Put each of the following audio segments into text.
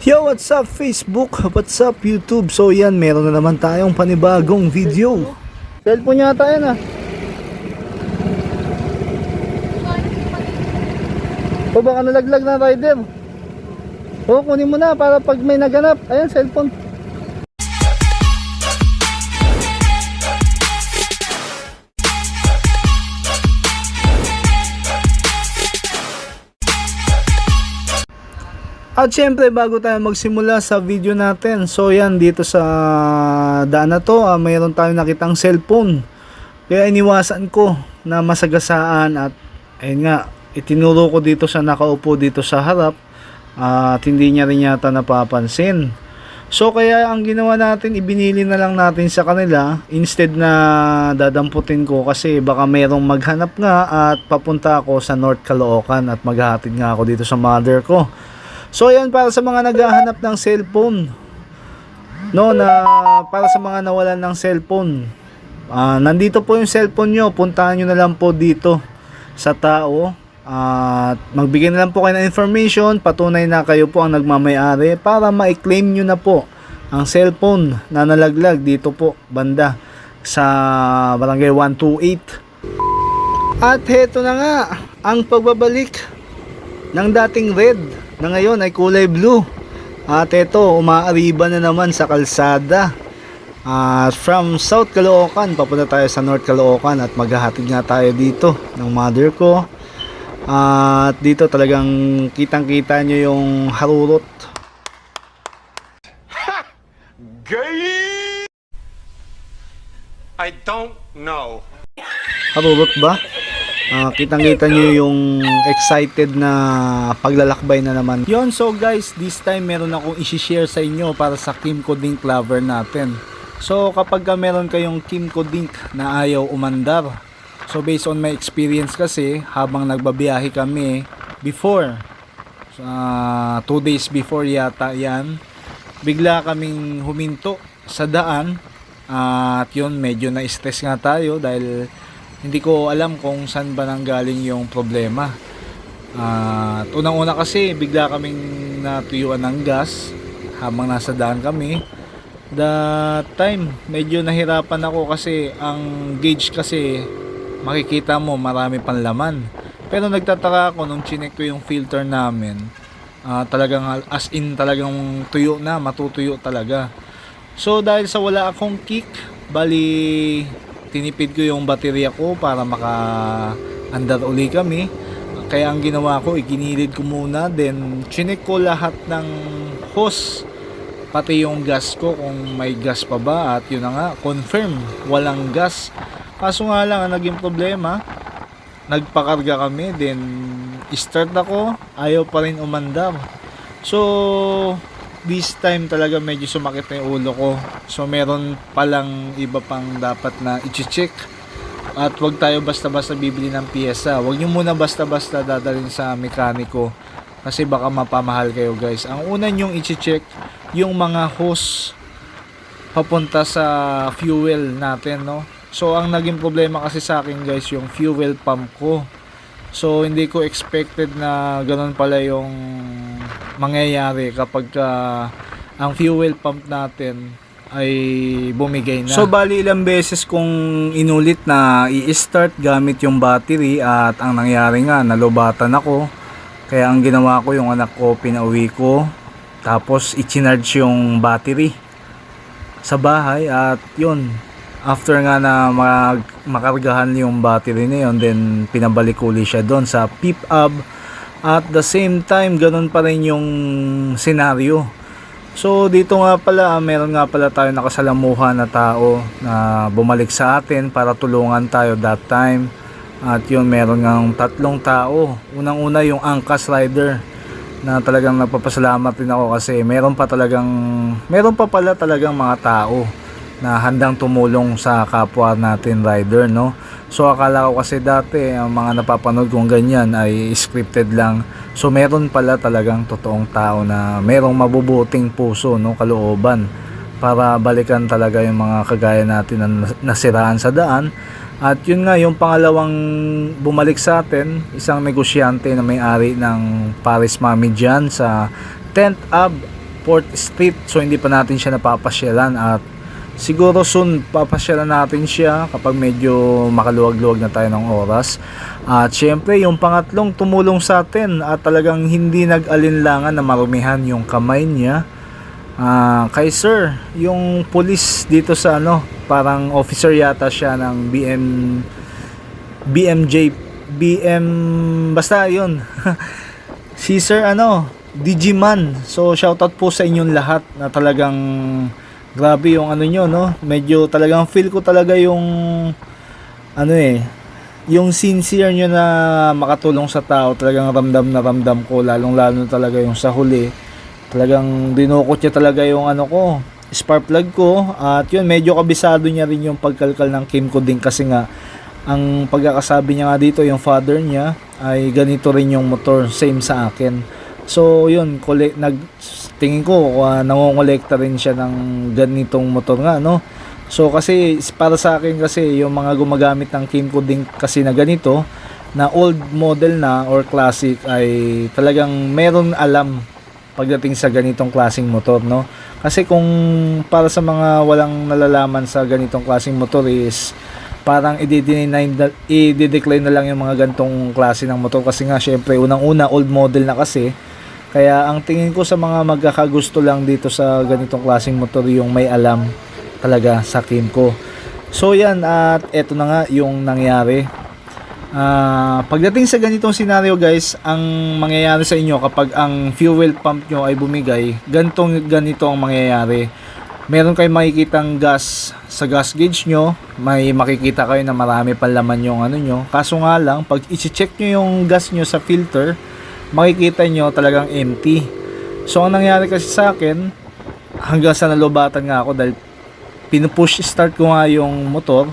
Yo, what's up Facebook? What's up YouTube? So yan, meron na naman tayong panibagong video. Cellphone yata yan ah. O baka nalaglag na rider. O kunin mo na para pag may naganap. Ayan, cellphone. At syempre bago tayo magsimula sa video natin, so yan dito sa daan na to, mayroon tayong nakitang cellphone. Kaya iniwasan ko na masagasaan at ayun nga, itinuro ko dito sa nakaupo dito sa harap at hindi niya rin yata napapansin. So kaya ang ginawa natin, ibinili na lang natin sa kanila instead na dadamputin ko kasi baka mayroong maghanap nga at papunta ako sa North Caloocan at maghahatid nga ako dito sa mother ko. So ayan, para sa mga naghahanap ng cellphone, no, para sa mga nawalan ng cellphone, nandito po yung cellphone nyo, puntahan nyo na lang po dito sa tao at magbigay na lang po kayo ng information, patunay na kayo po ang nagmamay-ari para ma-claim nyo na po ang cellphone na nalaglag dito po banda sa Barangay 128. At heto na nga ang pagbabalik ng dating red na ngayon ay kulay blue. At ito, umaariba na naman sa kalsada from South Caloocan papunta tayo sa North Caloocan at maghahatid nga tayo dito ng mother ko. At dito talagang kitang kita nyo yung harurot. Gay! I don't know. Harurot ba? Kitang-kita nyo yung excited na paglalakbay na naman. Yon, so guys, this time meron akong i-share sa inyo para sa Kimco Dink lover natin. So kapag meron kayong Kimco Dink na ayaw umandar, so based on my experience kasi, habang nagbabiyahe kami before, 2 days before yata yan, bigla kaming huminto sa daan. At yun, medyo na-stress nga tayo dahil hindi ko alam kung saan ba nanggaling yung problema. At unang-una kasi bigla kaming natuyuan ng gas habang nasa daan kami. That time medyo nahirapan ako kasi ang gauge kasi makikita mo marami pang laman. Pero nagtataka ako nung chinek ko yung filter namin, talagang as in talagang tuyo na, matutuyo talaga. So dahil sa wala akong kick, bali tinipid ko yung baterya ko para maka-andar uli kami. Kaya ang ginawa ko, iginilid ko muna, then chinek ko lahat ng hose, pati yung gas ko kung may gas pa ba, at yun na nga, confirm, walang gas. Kaso nga lang, ang naging problema, nagpakarga kami, then start ako, ayaw pa rin umandar. So this time talaga medyo sumakit na yung ulo ko. So meron palang iba pang dapat na i-check. At wag tayo basta-basta bibili ng piyesa. Wag nyo muna basta-basta dadalhin sa mekaniko kasi baka mapamahal kayo guys. Ang una nyong i-check yung mga hose papunta sa fuel natin, no? So ang naging problema kasi sa akin guys, yung fuel pump ko. So hindi ko expected na ganun pala yung mangyayari kapag ang fuel pump natin ay bumigay na. So bali ilang beses kong inulit na i-start gamit yung battery at ang nangyari nga, nalobatan ako. Kaya ang ginawa ko, yung anak ko pinauwi ko, tapos i-charge yung battery sa bahay at yun, after nga na makargahan yung battery na yun, then pinabalik uli siya doon sa PIP-UP. At the same time, ganun pa rin yung senaryo. So dito nga pala, meron nga pala tayo nakasalamuhan na tao na bumalik sa atin para tulungan tayo that time. At yun, meron nga 3 tao. Unang-una yung Angkas rider na talagang nagpapasalamat din ako kasi meron pa pala talagang mga tao na handang tumulong sa kapwa natin rider, no? So akala ko kasi dati ang mga napapanood kong ganyan ay scripted lang. So meron pala talagang totoong tao na merong mabubuting puso, no, kalooban para balikan talaga yung mga kagaya natin na nasiraan sa daan. At yun nga, yung pangalawang bumalik sa atin, isang negosyante na may-ari ng Paris Mami dyan sa 10th Ave 4th Street. So hindi pa natin siya napapasyalan at siguro soon papasyalan natin siya kapag medyo makaluwag-luwag na tayo ng oras. At syempre yung pangatlong tumulong sa atin at talagang hindi nag-alinlangan na marumihan yung kamay niya, kay sir, yung police dito sa ano, parang officer yata siya ng BM, basta yun. Si sir ano, Digiman. So shoutout po sa inyong lahat na talagang grabe yung ano nyo, no? Medyo talagang feel ko talaga yung ano yung sincere nyo na makatulong sa tao. Talagang ramdam na ramdam ko, lalong lalo talaga yung sa huli. Talagang dinukot niya talaga yung ano ko, spark plug ko. At yun, medyo kabisado niya rin yung pagkalkal ng Kimco din kasi nga ang pagkakasabi niya nga dito, yung father niya ay ganito rin yung motor, same sa akin. So yun, tingin ko nangongolekta rin siya ng ganitong motor nga, no? So kasi para sa akin kasi yung mga gumagamit ng Kimco din kasi na ganito, na old model na or classic, ay talagang meron alam pagdating sa ganitong klaseng motor, no? Kasi kung para sa mga walang nalalaman sa ganitong klaseng motor is parang i-decline na lang yung mga gantong klase ng motor kasi nga syempre unang-una old model na kasi. Kaya ang tingin ko sa mga magkakagusto lang dito sa ganitong klaseng motor yung may alam talaga sa Kimco. So yan, at eto na nga yung nangyari. Pagdating sa ganitong scenario guys, ang mangyayari sa inyo kapag ang fuel pump nyo ay bumigay, ganito ang mangyayari. Meron kayong makikitang gas sa gas gauge nyo, may makikita kayo na marami pang laman yung ano nyo. Kaso nga lang, pag i-check nyo yung gas nyo sa filter, makikita nyo talagang empty. So ang nangyari kasi sa akin, hanggang sa nalobatan nga ako dahil pinupush start ko nga yung motor.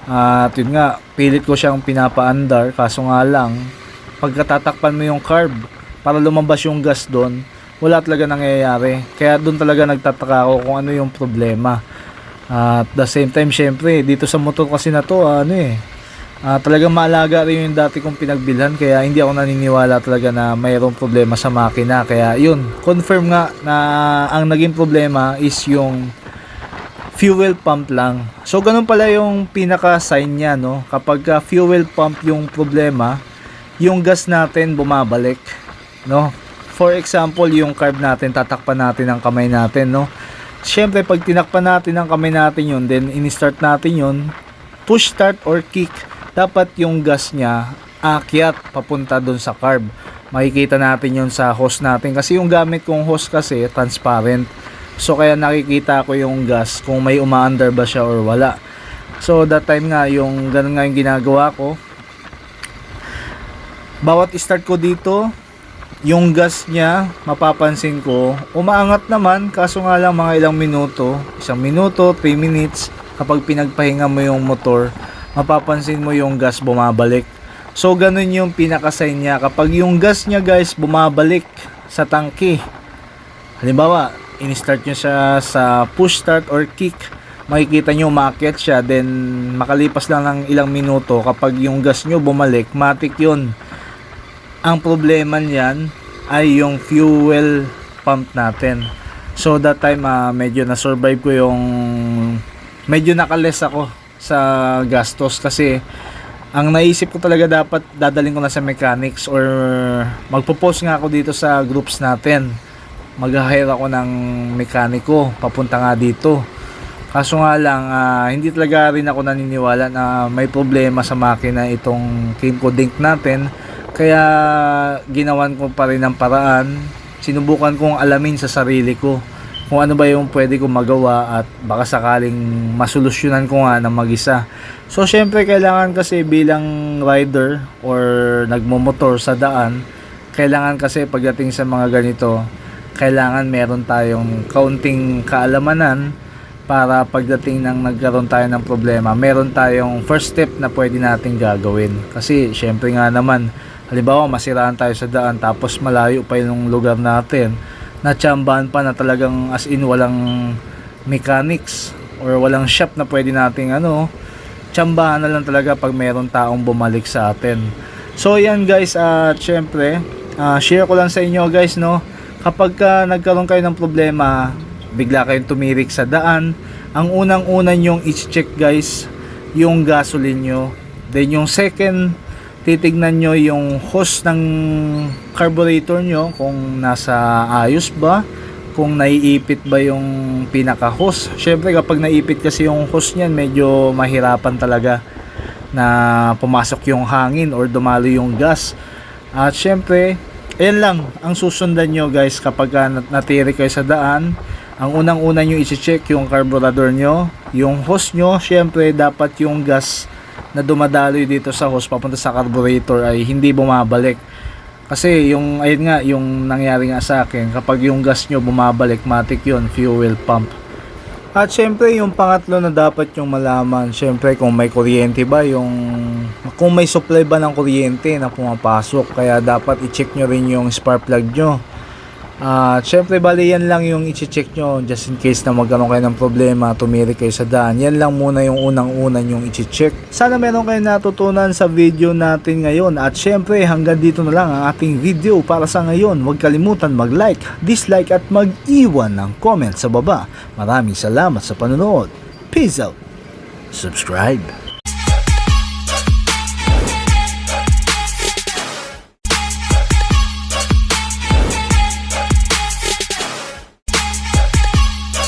At yun nga, pilit ko siyang pinapaandar. Kaso nga lang, pagkatatakpan mo yung carb para lumabas yung gas doon, wala talaga nangyayari. Kaya doon talaga nagtataka ako kung ano yung problema. At the same time, syempre, dito sa motor kasi na to, talagang maalaga rin yung dati kong pinagbilhan. Kaya hindi ako naniniwala talaga na mayroong problema sa makina. Kaya yun, confirm nga na ang naging problema is yung fuel pump lang. So ganun pala yung pinaka-sign niya, no? Kapag fuel pump yung problema, yung gas natin bumabalik, no? For example, yung carb natin, tatakpan natin ang kamay natin, no? Siyempre, pag tinakpan natin ang kamay natin yun, then in-start natin yun, push start or kick, dapat yung gas niya aakyat papunta doon sa carb. Makikita natin yun sa hose natin. Kasi yung gamit kong hose kasi, transparent. So, kaya nakikita ko yung gas kung may umaandar ba siya or wala. So, that time nga, ganun nga yung ginagawa ko. Bawat start ko dito, yung gas niya, mapapansin ko, umaangat naman, kaso nga lang mga ilang minuto, 1 minuto, 3 minutes, kapag pinagpahinga mo yung motor, mapapansin mo yung gas bumabalik. So, ganun yung pinaka-sign niya. Kapag yung gas niya guys, bumabalik sa tangke, halimbawa, in-start nyo siya sa push start or kick, makikita nyo umakyat siya, then makalipas lang ng ilang minuto, kapag yung gas nyo bumalik, matik yun. Ang problema niyan ay yung fuel pump natin. So that time medyo na-survive ko yung, medyo nakales ako sa gastos kasi ang naisip ko talaga dapat dadalhin ko na sa mechanics or magpo-post nga ako dito sa groups natin. Mag-hire ako ng mekaniko papunta nga dito. Kaso nga lang hindi talaga rin ako naniniwala na may problema sa makina itong Kimco Dink natin. Kaya ginawan ko pa rin ng paraan. Sinubukan kong alamin sa sarili ko kung ano ba yung pwede kong magawa at baka sakaling masolusyonan ko nga ng mag-isa. So syempre kailangan kasi bilang rider or nagmomotor sa daan, kailangan kasi pagdating sa mga ganito, kailangan meron tayong kaunting kaalamanan para pagdating ng nagkaroon tayo ng problema, meron tayong first step na pwede nating gagawin. Kasi syempre nga naman, halimbawa masiraan tayo sa daan tapos malayo pa yung lugar natin, natsambahan pa na talagang as in walang mechanics or walang shop na pwede nating tsambahan na lang talaga pag meron taong bumalik sa atin. So yan guys, syempre share ko lang sa inyo guys, no, Kapag nagkaroon kayo ng problema, bigla kayong tumirik sa daan, ang unang-una nyong i-check guys, yung gasoline nyo. Then yung second, titignan nyo yung hose ng carburetor nyo, kung nasa ayos ba, kung naiipit ba yung pinaka hose. Syempre kapag naipit kasi yung hose nyan, medyo mahirapan talaga na pumasok yung hangin or dumalo yung gas. At syempre, ayan lang ang susundan nyo guys kapag natiri kayo sa daan. Ang unang-una nyo i-check yung carburetor nyo, yung hose nyo. Syempre dapat yung gas na dumadaloy dito sa hose papunta sa carburetor ay hindi bumabalik. Kasi yung ayun nga, yung nangyari nga sa akin, kapag yung gas nyo bumabalik, matik yun, fuel pump. At syempre yung pangatlo na dapat yung malaman, syempre kung may kuryente ba, kung may supply ba ng kuryente na pumapasok. Kaya dapat i-check nyo rin yung spark plug nyo. At syempre bali yan lang yung i-check nyo just in case na magkaroon kayo ng problema, tumiri kayo sa daan. Yan lang muna yung unang-una yung i-check. Sana meron kayo natutunan sa video natin ngayon. At syempre hanggang dito na lang ang ating video para sa ngayon. Huwag kalimutan mag-like, dislike at mag-iwan ng comment sa baba. Maraming salamat sa panonood. Peace out. Subscribe.